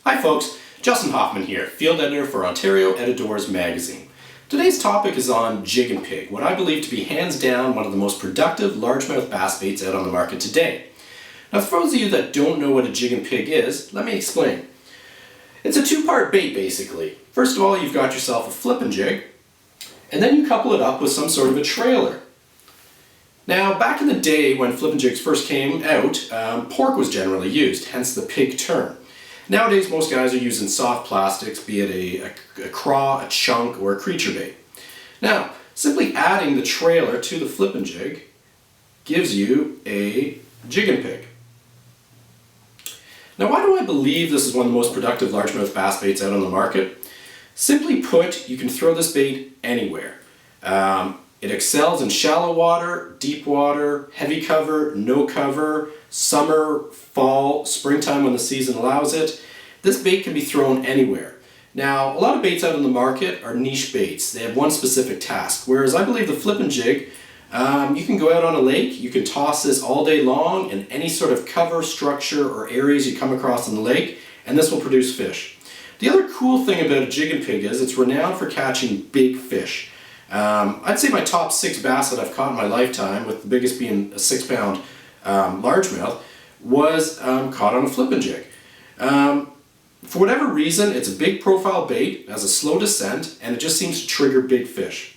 Hi folks, Justin Hoffman here, field editor for Ontario Editors magazine. Today's topic is on Jig and Pig, what I believe to be hands down one of the most productive largemouth bass baits out on the market today. Now for those of you that don't know what a Jig and Pig is, let me explain. It's a two-part bait basically. First of all, you've got yourself a Flippin Jig, and then you couple it up with some sort of a trailer. Now back in the day when Flippin Jigs first came out, pork was generally used, hence the pig term. Nowadays, most guys are using soft plastics, be it a craw, a chunk, or a creature bait. Now, simply adding the trailer to the Flippin Jig gives you a Jig and Pig. Now, why do I believe this is one of the most productive largemouth bass baits out on the market? Simply put, you can throw this bait anywhere. It excels in shallow water, deep water, heavy cover, no cover, summer, fall, springtime when the season allows it. This bait can be thrown anywhere. Now, a lot of baits out on the market are niche baits. They have one specific task, whereas I believe the Flippin Jig, you can go out on a lake, you can toss this all day long in any sort of cover, structure, or areas you come across in the lake, and this will produce fish. The other cool thing about a Jig and Pig is it's renowned for catching big fish. I'd say my top 6 bass that I've caught in my lifetime, with the biggest being a 6-pound largemouth, was caught on a Flippin Jig. For whatever reason, it's a big profile bait, has a slow descent, and it just seems to trigger big fish.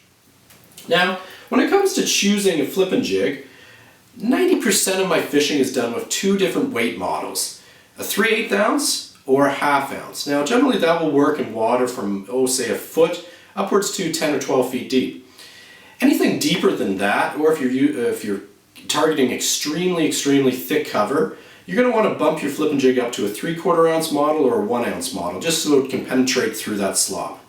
Now, when it comes to choosing a Flippin Jig, 90% of my fishing is done with 2 different weight models, a 3/8 ounce or a 1/2 ounce. Now, generally that will work in water from, say, a foot upwards to 10 or 12 feet deep. Anything deeper than that, or if you're targeting extremely thick cover, you're going to want to bump your Flippin Jig up to a 3/4 ounce model or a 1 ounce model, just so it can penetrate through that slop.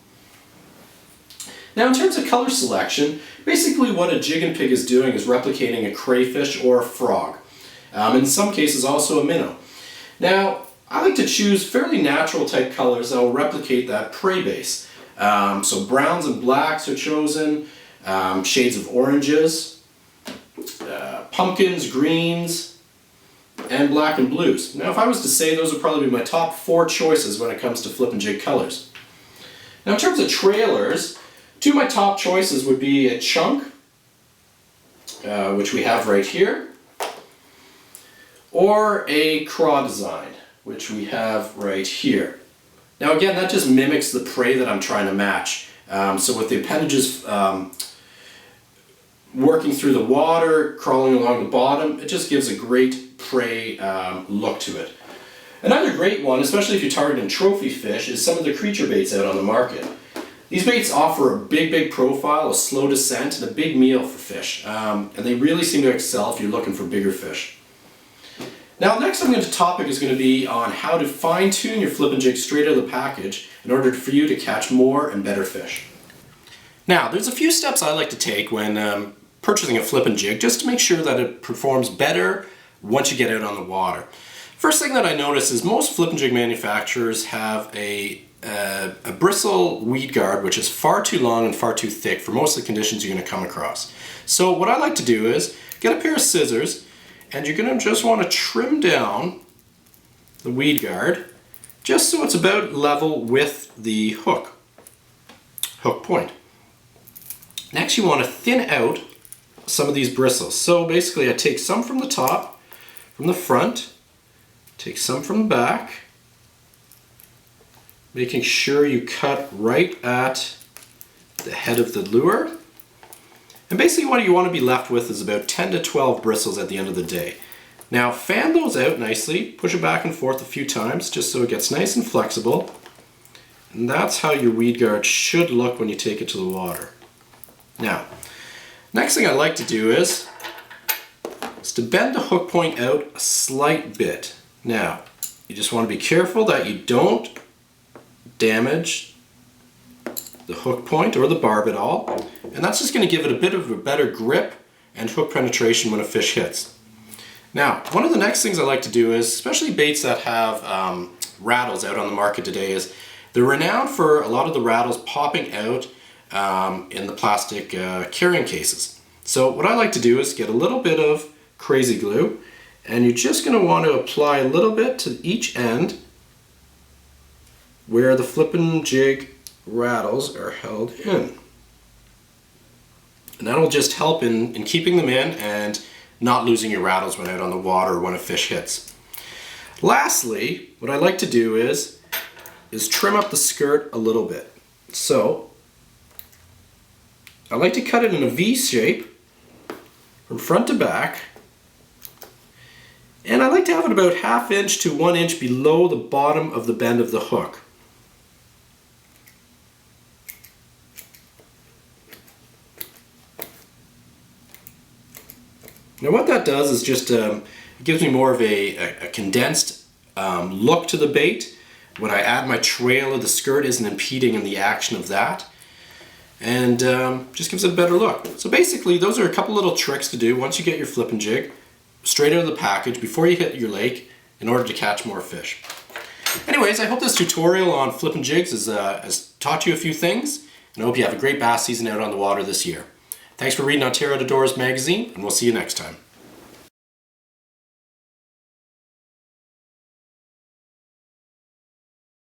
Now in terms of color selection, basically what a Jig and Pig is doing is replicating a crayfish or a frog. In some cases also a minnow. Now I like to choose fairly natural type colors that will replicate that prey base. So browns and blacks are chosen, shades of oranges, pumpkins, greens, and black and blues. Now if I was to say, those would probably be my top 4 choices when it comes to Flippin Jig colors. Now in terms of trailers, 2 of my top choices would be a chunk, which we have right here, or a craw design, which we have right here. Now again, that just mimics the prey that I'm trying to match. So with the appendages working through the water, crawling along the bottom, it just gives a great prey look to it. Another great one, especially if you're targeting trophy fish, is some of the creature baits out on the market. These baits offer a big profile, a slow descent, and a big meal for fish. And they really seem to excel if you're looking for bigger fish. Now next topic is going to be on how to fine-tune your Flippin Jig straight out of the package in order for you to catch more and better fish. Now there's a few steps I like to take when purchasing a Flippin Jig just to make sure that it performs better once you get out on the water. First thing that I notice is most Flippin Jig manufacturers have a bristle weed guard which is far too long and far too thick for most of the conditions you're going to come across. So what I like to do is get a pair of scissors, and you're going to just want to trim down the weed guard just so it's about level with the hook point. Next you want to thin out some of these bristles. So basically I take some from the top, from the front, take some from the back, making sure you cut right at the head of the lure. And basically what you want to be left with is about 10 to 12 bristles at the end of the day. Now fan those out nicely, push it back and forth a few times just so it gets nice and flexible. And that's how your weed guard should look when you take it to the water. Now, next thing I like to do is to bend the hook point out a slight bit. Now, you just want to be careful that you don't damage the hook point or the barb at all, and that's just going to give it a bit of a better grip and hook penetration when a fish hits. Now, one of the next things I like to do is, especially baits that have rattles out on the market today, is they're renowned for a lot of the rattles popping out in the plastic carrying cases. So what I like to do is get a little bit of crazy glue, and you're just going to want to apply a little bit to each end where the Flippin Jig rattles are held in. And that'll just help in keeping them in and not losing your rattles when out on the water or when a fish hits. Lastly, what I like to do is trim up the skirt a little bit. So I like to cut it in a V shape from front to back, and I like to have it about 1/2 inch to 1 inch below the bottom of the bend of the hook. Now what that does is just it gives me more of a condensed look to the bait. When I add my trailer, the skirt isn't impeding in the action of that, and just gives it a better look. So basically those are a couple little tricks to do once you get your Flippin Jig straight out of the package before you hit your lake in order to catch more fish. Anyways, I hope this tutorial on Flippin Jigs has taught you a few things, and I hope you have a great bass season out on the water this year. Thanks for reading Ontario Outdoors magazine, and we'll see you next time.